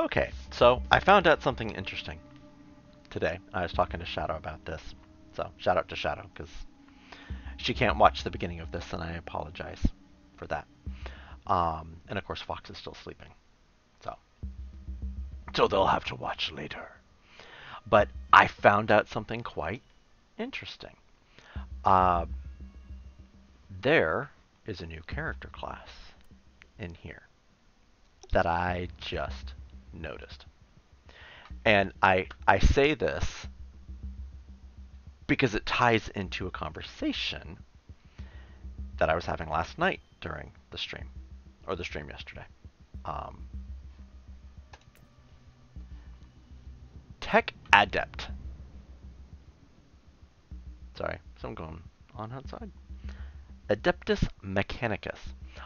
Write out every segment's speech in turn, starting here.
Okay, so I found out something interesting today. I was talking to Shadow about this. So shout out to Shadow because she can't watch the beginning of this, and I apologize for that. And of course, Fox is still sleeping, so they'll have to watch later. But I found out something quite interesting. Uh, there is a new character class in here that I just noticed. And I say this because it ties into a conversation that I was having last night during the stream, or the stream yesterday. Um, Tech Adept. Sorry, something going on outside. Adeptus Mechanicus.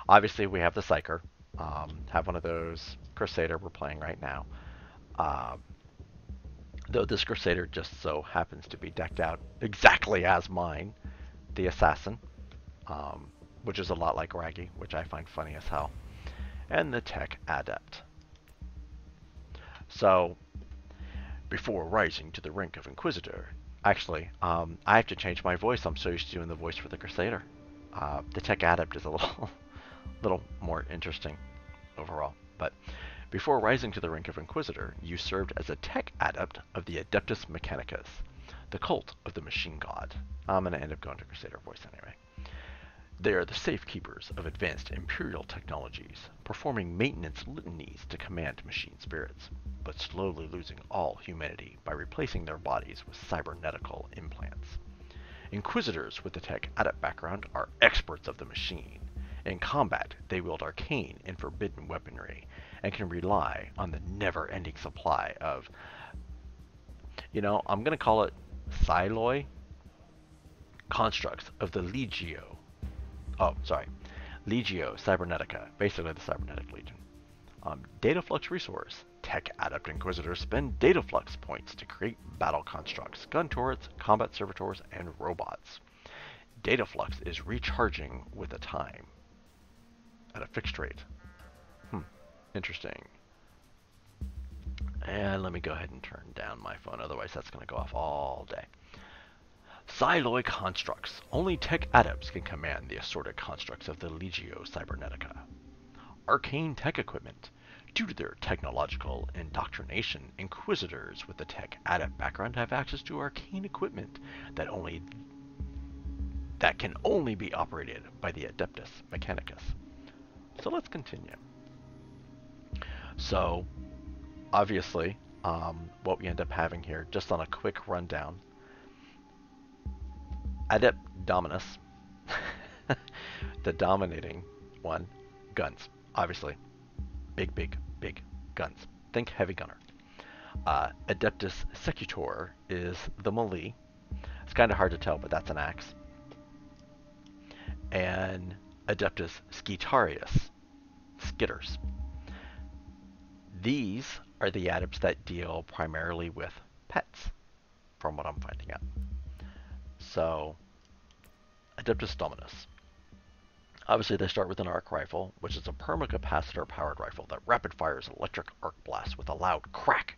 Obviously, we have the Psyker. Have one of those Crusader we're playing right now. Uh, though this Crusader just so happens to be decked out exactly as mine, the Assassin, which is a lot like Raggy, which I find funny as hell, and the Tech Adept. So, before rising to the rank of Inquisitor, actually, I have to change my voice. I'm so used to doing the voice for the Crusader. The Tech Adept is a little, little more interesting overall. But before rising to the rank of Inquisitor, you served as a Tech Adept of the Adeptus Mechanicus, the cult of the Machine God. I'm going to end up going to Crusader voice anyway. They are the safekeepers of advanced Imperial technologies, performing maintenance litanies to command machine spirits, but slowly losing all humanity by replacing their bodies with cybernetical implants. Inquisitors with the Tech Adept background are experts of the machine. In combat, they wield arcane and forbidden weaponry, and can rely on the never-ending supply of, I'm going to call it Psiloi constructs of the Legio Cybernetica, basically the Cybernetic Legion. Dataflux resource. Tech Adept Inquisitors spend Dataflux points to create battle constructs, gun turrets, combat servitors, and robots. Dataflux is recharging with a time at a fixed rate. Interesting. And let me go ahead and turn down my phone, otherwise that's going to go off all day. Psiloi constructs. Only Tech Adepts can command the assorted constructs of the Legio Cybernetica. Arcane tech equipment. Due to their technological indoctrination, Inquisitors with the Tech Adept background have access to arcane equipment that can only be operated by the Adeptus Mechanicus. So let's continue. So, obviously, what we end up having here, just on a quick rundown, Adept Dominus, the dominating one, guns, obviously. Big guns. Think heavy gunner. Adeptus Secutor is the melee. It's kind of hard to tell, but that's an axe. And Adeptus Skitarius, skitters. These are the adepts that deal primarily with pets, from what I'm finding out. So, Adeptus Dominus. Obviously, they start with an arc rifle, which is a permacapacitor-powered rifle that rapid-fires electric arc blasts with a loud crack,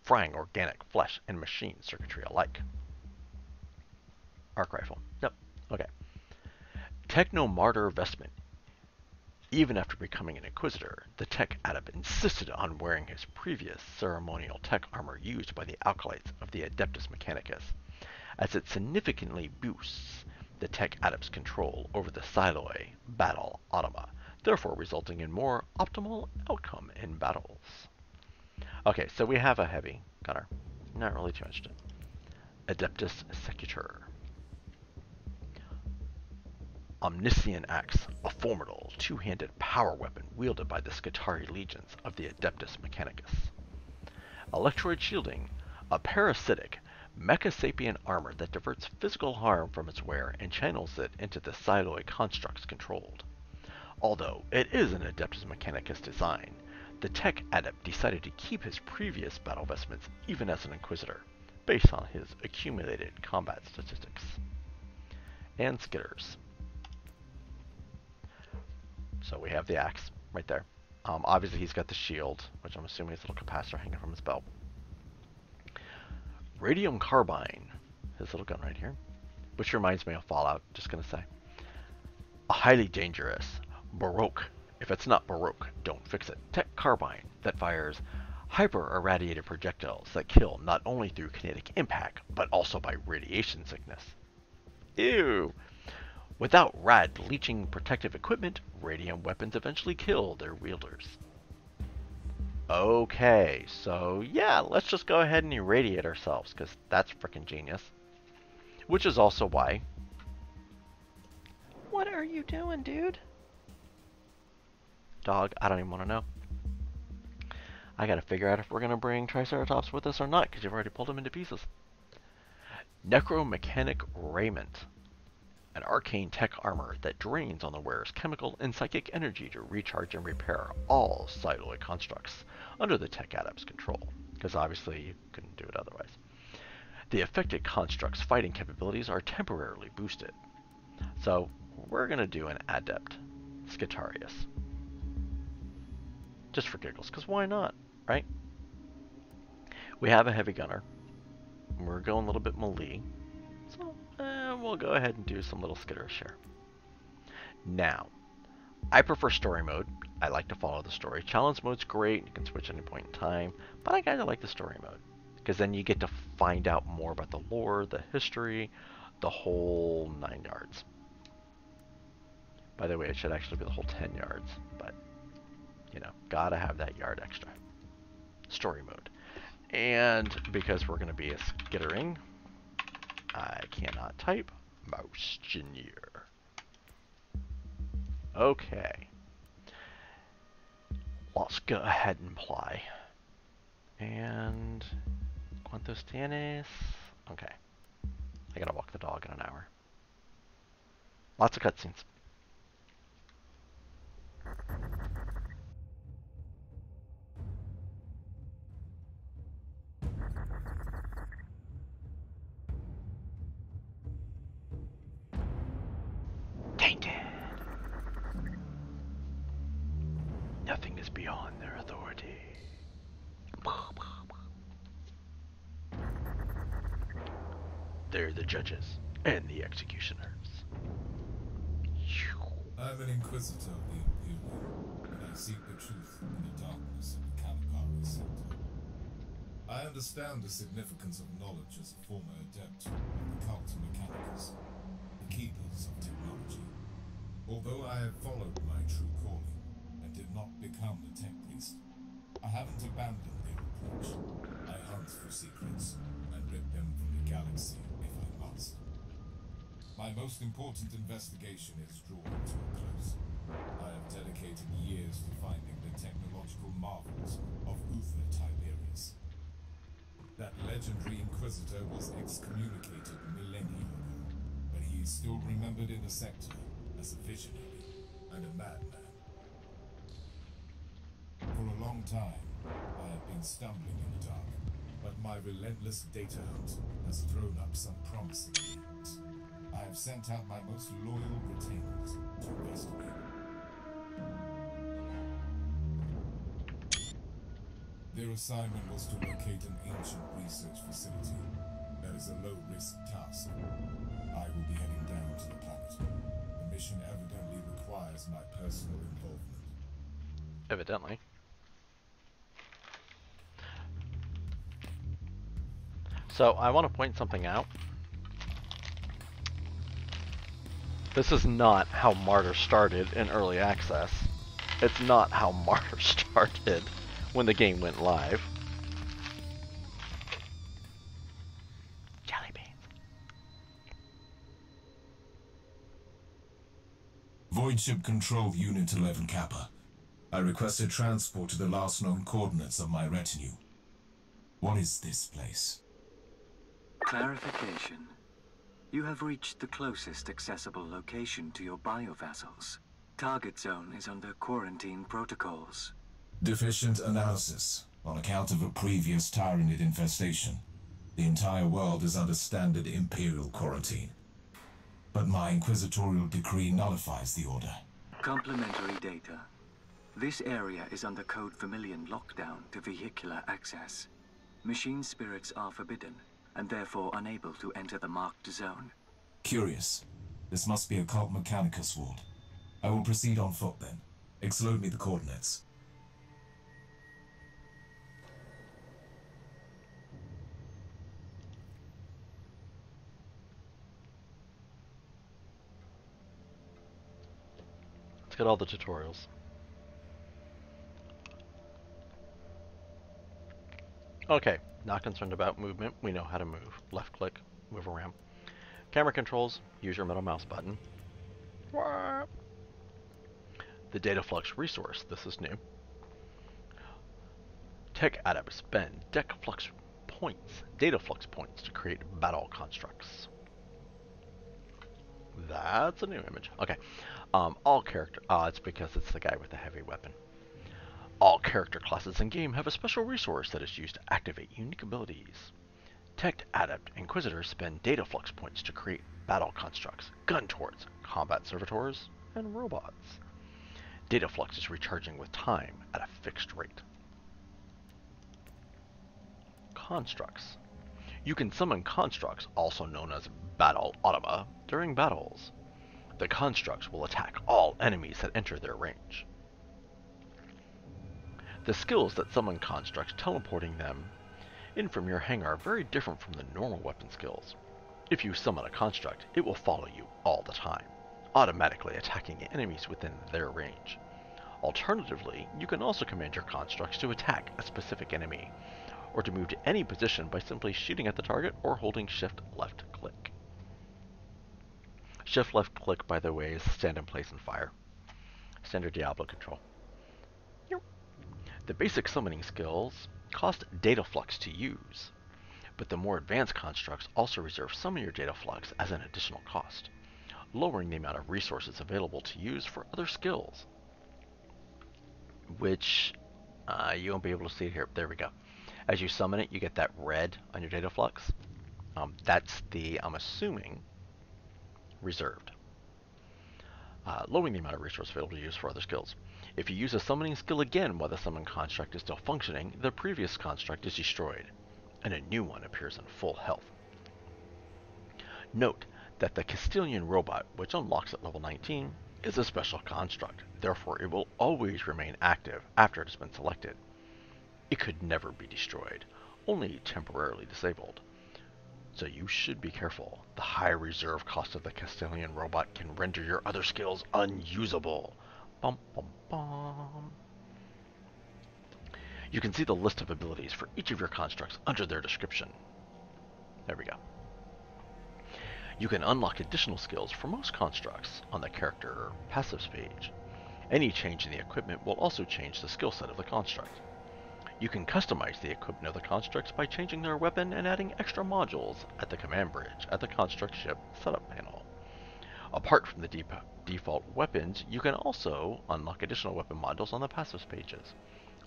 frying organic flesh and machine circuitry alike. Arc rifle. Yep. Okay. Techno-Martyr vestment. Even after becoming an Inquisitor, the Tech Adept insisted on wearing his previous ceremonial tech armor used by the Acolytes of the Adeptus Mechanicus, as it significantly boosts the Tech Adept's control over the Psiloi battle automa, therefore resulting in more optimal outcome in battles. Okay, so we have a heavy gunner. Not really too much to it. Adeptus Secutor. Omniscient Axe, a formidable two-handed power weapon wielded by the Skitari legions of the Adeptus Mechanicus. Electroid Shielding, a parasitic mecha-sapient armor that diverts physical harm from its wearer and channels it into the Psiloi constructs controlled. Although it is an Adeptus Mechanicus design, the Tech Adept decided to keep his previous battle vestments even as an Inquisitor, based on his accumulated combat statistics. And Skitters. So we have the axe right there. Obviously, he's got the shield, which I'm assuming is a little capacitor hanging from his belt. Radium carbine, his little gun right here, which reminds me of Fallout, just gonna say. A highly dangerous, Baroque, if it's not Baroque, don't fix it, tech carbine that fires hyper-irradiated projectiles that kill not only through kinetic impact, but also by radiation sickness. Ew! Without rad leaching protective equipment, radium weapons eventually kill their wielders. Okay, so yeah, let's just go ahead and irradiate ourselves, because that's freaking genius. Which is also why... What are you doing, dude? Dog, I don't even want to know. I gotta figure out if we're gonna bring Triceratops with us or not, because you've already pulled him into pieces. Necromechanic Raiment. An arcane tech armor that drains on the wearer's chemical and psychic energy to recharge and repair all cytoid constructs under the tech adept's control, because obviously you couldn't do it otherwise. The affected construct's fighting capabilities are temporarily boosted. So we're going to do an Adept Scitarius. Just for giggles, because why not, right? We have a heavy gunner. We're going a little bit melee. So we'll go ahead and do some little skitters here. Now, I prefer story mode. I like to follow the story. Challenge mode's great. You can switch at any point in time. But I kind of like the story mode, because then you get to find out more about the lore, the history, the whole 9 yards. By the way, it should actually be the whole 10 yards. But, you know, gotta have that yard extra. Story mode. And because we're going to be a skittering, I cannot type Mousegeneer. Okay. Let's go ahead and play. And ¿Cuántos tienes? Okay. I gotta walk the dog in an hour. Lots of cutscenes. Tainted. Nothing is beyond their authority. They're the judges and the executioners. I'm an Inquisitor of the Imperium, and I seek the truth in the darkness of the Caligari sector. I understand the significance of knowledge as a former adept of the Cult Mechanicus, the keepers of technology. Although I have followed my true calling and did not become the tech priest, I haven't abandoned their approach. I hunt for secrets and rip them from the galaxy if I must. My most important investigation is drawing to a close. I have dedicated years to finding the technological marvels of Uther Tiberius. That legendary Inquisitor was excommunicated millennia ago, but he is still remembered in the sector as a visionary and a madman. For a long time, I have been stumbling in the dark, but my relentless data hunt has thrown up some promising leads. I have sent out my most loyal retainers to investigate. Their assignment was to locate an ancient research facility. That is a low-risk task. I will be heading down to the planet. The mission evidently requires my personal involvement. Evidently. So I want to point something out. This is not how Martyr started in early access. It's not how Martyr started when the game went live. Jelly beans. Void Ship Control Unit 11 Kappa. I requested transport to the last known coordinates of my retinue. What is this place? Clarification. You have reached the closest accessible location to your biovassals. Target zone is under quarantine protocols. Deficient analysis. On account of a previous Tyranid infestation, the entire world is under standard Imperial quarantine. But my Inquisitorial decree nullifies the order. Complementary data. This area is under Code Vermilion lockdown to vehicular access. Machine spirits are forbidden, and therefore unable to enter the marked zone. Curious. This must be a Cult Mechanicus ward. I will proceed on foot then. Explode me the coordinates. Let's get all the tutorials. Okay, not concerned about movement. We know how to move. Left click, move around. Camera controls, use your middle mouse button. The data flux resource, this is new. Tech adepts spend data flux points to create battle constructs. That's a new image. Okay. All character, it's because it's the guy with the heavy weapon. All character classes in game have a special resource that is used to activate unique abilities. Tech Adept Inquisitors spend data flux points to create battle constructs, gun turrets, combat servitors, and robots. Data flux is recharging with time at a fixed rate. Constructs. You can summon constructs, also known as battle automa, during battles. The constructs will attack all enemies that enter their range. The skills that summon constructs, teleporting them in from your hangar, are very different from the normal weapon skills. If you summon a construct, it will follow you all the time, automatically attacking enemies within their range. Alternatively, you can also command your constructs to attack a specific enemy, or to move to any position by simply shooting at the target or holding shift left click. Shift left click, by the way, is stand in place and fire. Standard Diablo control. The basic summoning skills cost data flux to use, but the more advanced constructs also reserve some of your data flux as an additional cost, lowering the amount of resources available to use for other skills. Which, you won't be able to see it here. There we go. As you summon it, you get that red on your data flux. That's the, I'm assuming, reserved. Lowering the amount of resources available to use for other skills. If you use a summoning skill again while the summoned construct is still functioning, the previous construct is destroyed, and a new one appears in full health. Note that the Castilian robot, which unlocks at level 19, is a special construct, therefore it will always remain active after it has been selected. It could never be destroyed, only temporarily disabled. So you should be careful. The high reserve cost of the Castilian robot can render your other skills unusable. Bum, bum, bum. You can see the list of abilities for each of your constructs under their description. There we go. You can unlock additional skills for most constructs on the character passives page. Any change in the equipment will also change the skill set of the construct. You can customize the equipment of the constructs by changing their weapon and adding extra modules at the command bridge at the construct ship setup panel. Apart from the default weapons, you can also unlock additional weapon modules on the passives pages.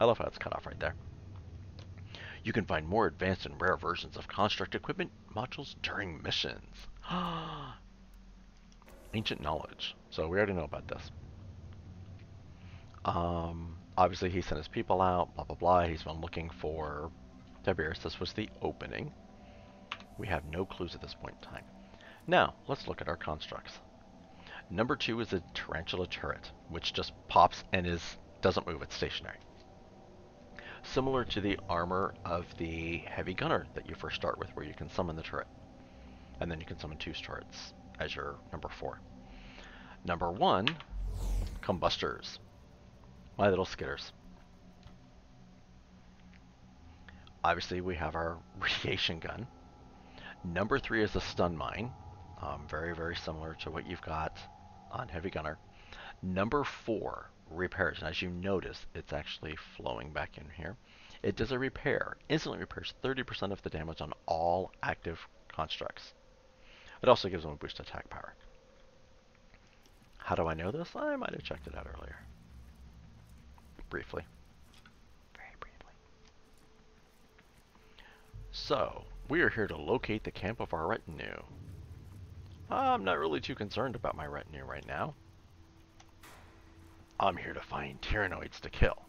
I love how it's cut off right there. You can find more advanced and rare versions of construct equipment modules during missions. Ancient knowledge. So we already know about this. Obviously he sent his people out, blah blah blah. He's been looking for Tiberius. This was the opening. We have no clues at this point in time. Now, let's look at our constructs. Number 2 is a tarantula turret, which just pops and doesn't move, it's stationary. Similar to the armor of the heavy gunner that you first start with, where you can summon the turret. And then you can summon 2 turrets as your number 4. Number 1, combustors. My little skitters. Obviously we have our radiation gun. Number 3 is a stun mine. Very, very similar to what you've got on heavy gunner. Number 4, repairs. And as you notice, it's actually flowing back in here. It does a repair. Instantly repairs 30% of the damage on all active constructs. It also gives them a boost attack power. How do I know this? I might have checked it out earlier. Briefly. Very briefly. So, we are here to locate the camp of our retinue. I'm not really too concerned about my retinue right now. I'm here to find Tyrannoids to kill.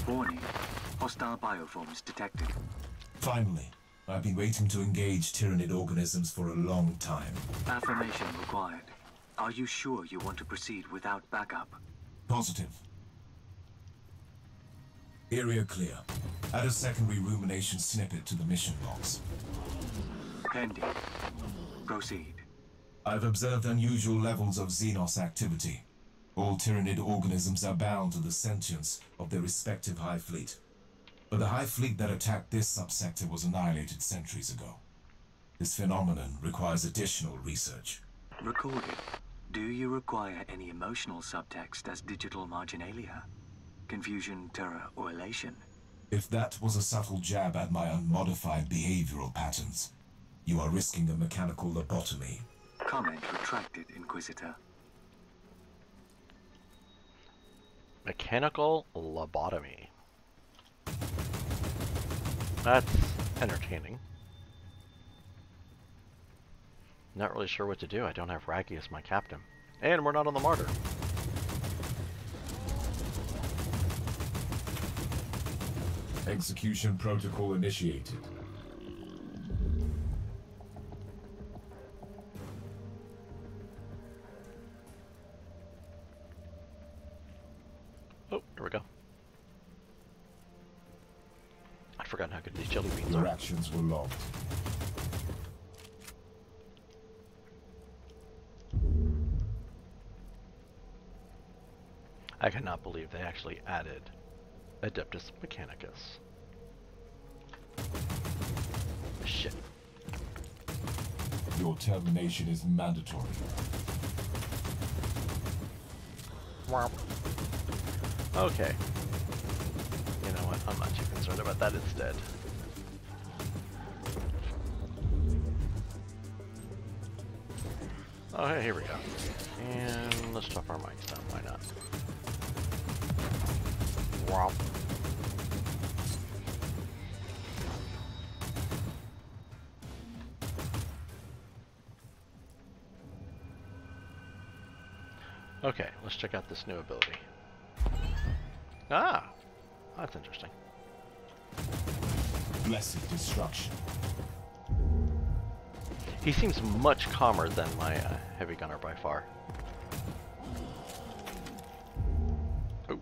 Warning. Hostile bioforms detected. Finally, I've been waiting to engage Tyrannid organisms for a long time. Affirmation required. Are you sure you want to proceed without backup? Positive. Area clear. Add a secondary rumination snippet to the mission logs. Pending. Proceed. I've observed unusual levels of Xenos activity. All Tyrannid organisms are bound to the sentience of their respective Hive Fleet. But the Hive Fleet that attacked this subsector was annihilated centuries ago. This phenomenon requires additional research. Recorded. Do you require any emotional subtext as digital marginalia? Confusion, terror, or elation? If that was a subtle jab at my unmodified behavioral patterns, you are risking a mechanical lobotomy. Comment retracted, Inquisitor. Mechanical lobotomy. That's entertaining. Not really sure what to do. I don't have Raggy as my captain. And we're not on the Martyr. Execution protocol initiated. Oh, here we go. I'd forgotten how good these jelly beans Your are. actions were logged. I cannot believe they actually added Adeptus Mechanicus. Shit. Your termination is mandatory. Womp. Okay. You know what? I'm not too concerned about that instead. Oh, hey, here we go. And let's drop our mics down. Why not? Womp. Okay, let's check out this new ability. Ah! That's interesting. Blessed destruction. He seems much calmer than my heavy gunner by far. Oh.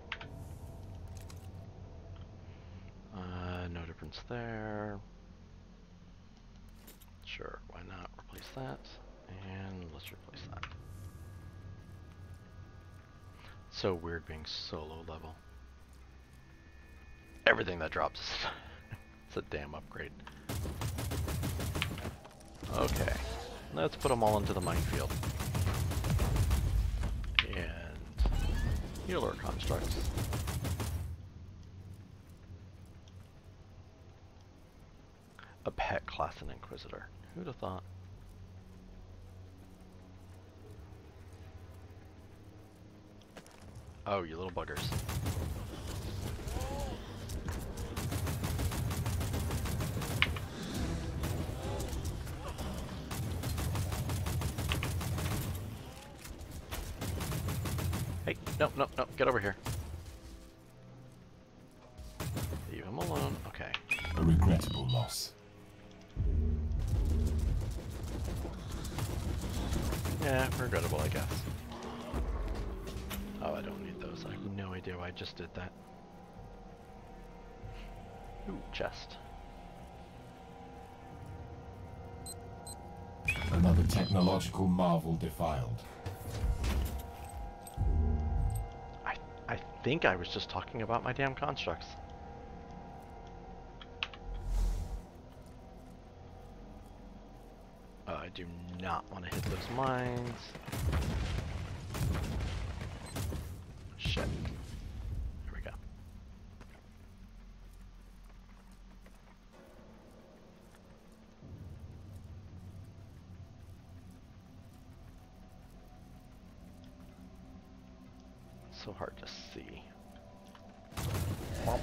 No difference there. Sure, why not replace that? And let's replace that. So weird being so low level. Everything that drops is it's a damn upgrade. Okay, let's put them all into the minefield. And healer constructs. A pet class and Inquisitor. Who'd have thought? Oh, you little buggers. Hey, no, no, no, get over here. Leave him alone. Okay. A regrettable loss. Yeah, regrettable, I guess. Oh, I don't need those. I have no idea why I just did that. Ooh, chest. Another technological marvel defiled. I think I was just talking about my damn constructs. I do not want to hit those mines. Shit. Here we go. So hard to see. Womp.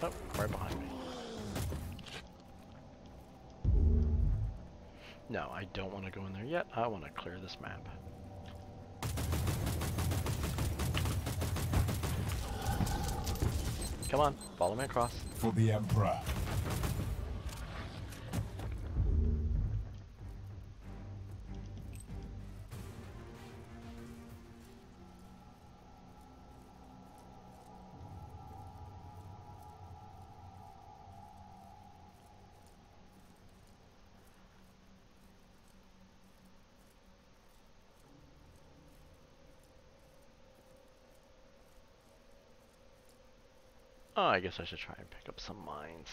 Oh, right behind me. No, I don't want to go in there yet. I want to clear this map. Come on, follow me across. For the Emperor. Oh, I guess I should try and pick up some mines.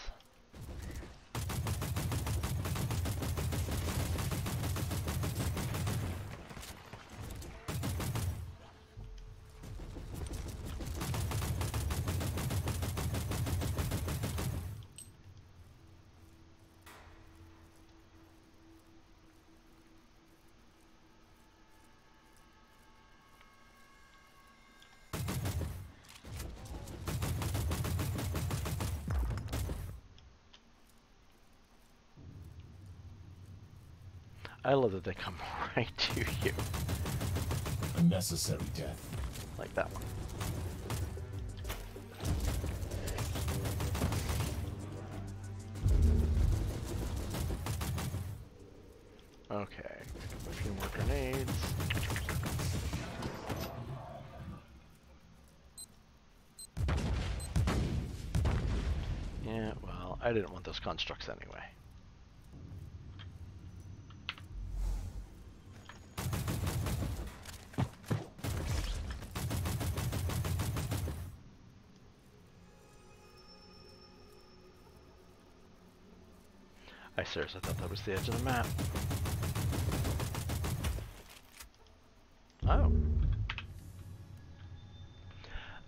I love that they come right to you. A necessary death. Like that one. Okay, pick up a few more grenades. Yeah, well, I didn't want those constructs anyway. I seriously thought that was the edge of the map. Oh.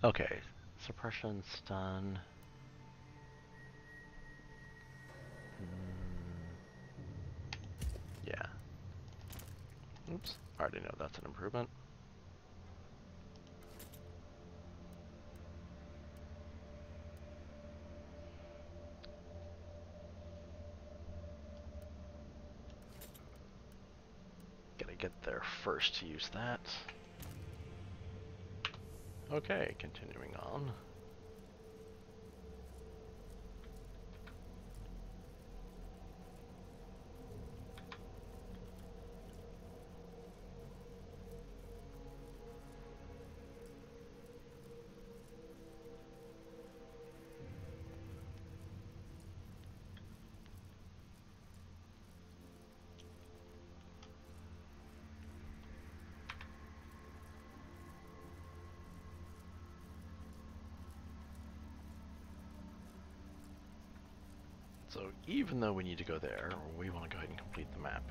Okay. Suppression, stun. Yeah. Oops. I already know that's an improvement. Get there first to use that. Okay, continuing on. So even though we need to go there, we want to go ahead and complete the map.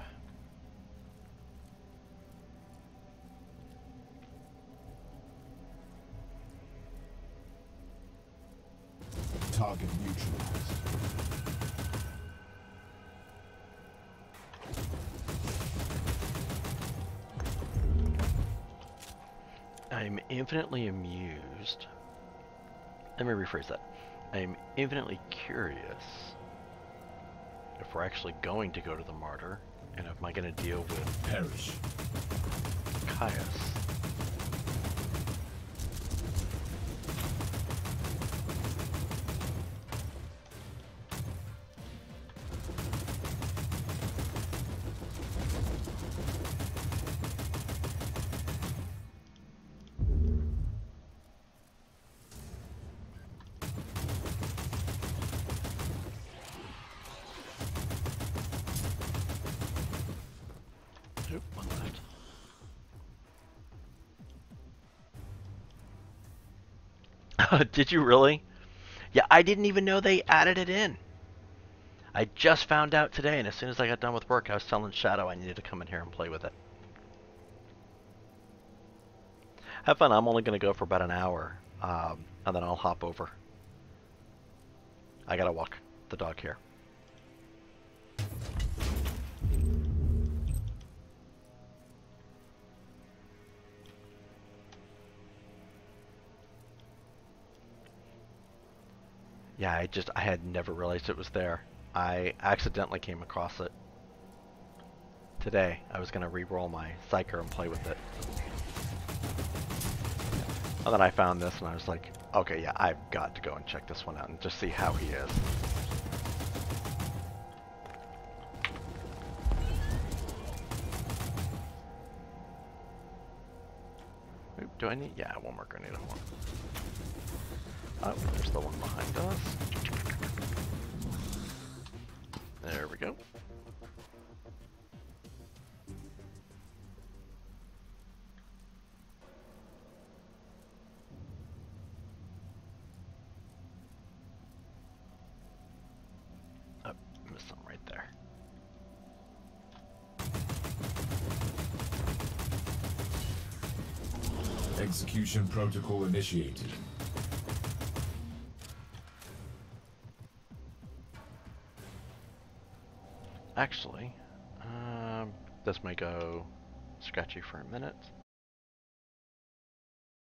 Target neutralized. I'm infinitely amused. Let me rephrase that. I'm infinitely curious if we're actually going to go to the Martyr, and am I going to deal with Perish. Caius. Oop, one left. Did you really? Yeah, I didn't even know they added it in. I just found out today, and as soon as I got done with work, I was telling Shadow I needed to come in here and play with it. Have fun. I'm only going to go for about an hour, and then I'll hop over. I gotta walk the dog here. Yeah, I had never realized it was there. I accidentally came across it today. I was gonna re-roll my Psyker and play with it. And then I found this and I was like, Okay, yeah, I've got to go and check this one out and just see how he is. Oop, do I need? Yeah, one more grenade of more. Oh, there's the one behind us. There we go. Oh, missed some right there. Execution protocol initiated. Actually, this may go sketchy for a minute.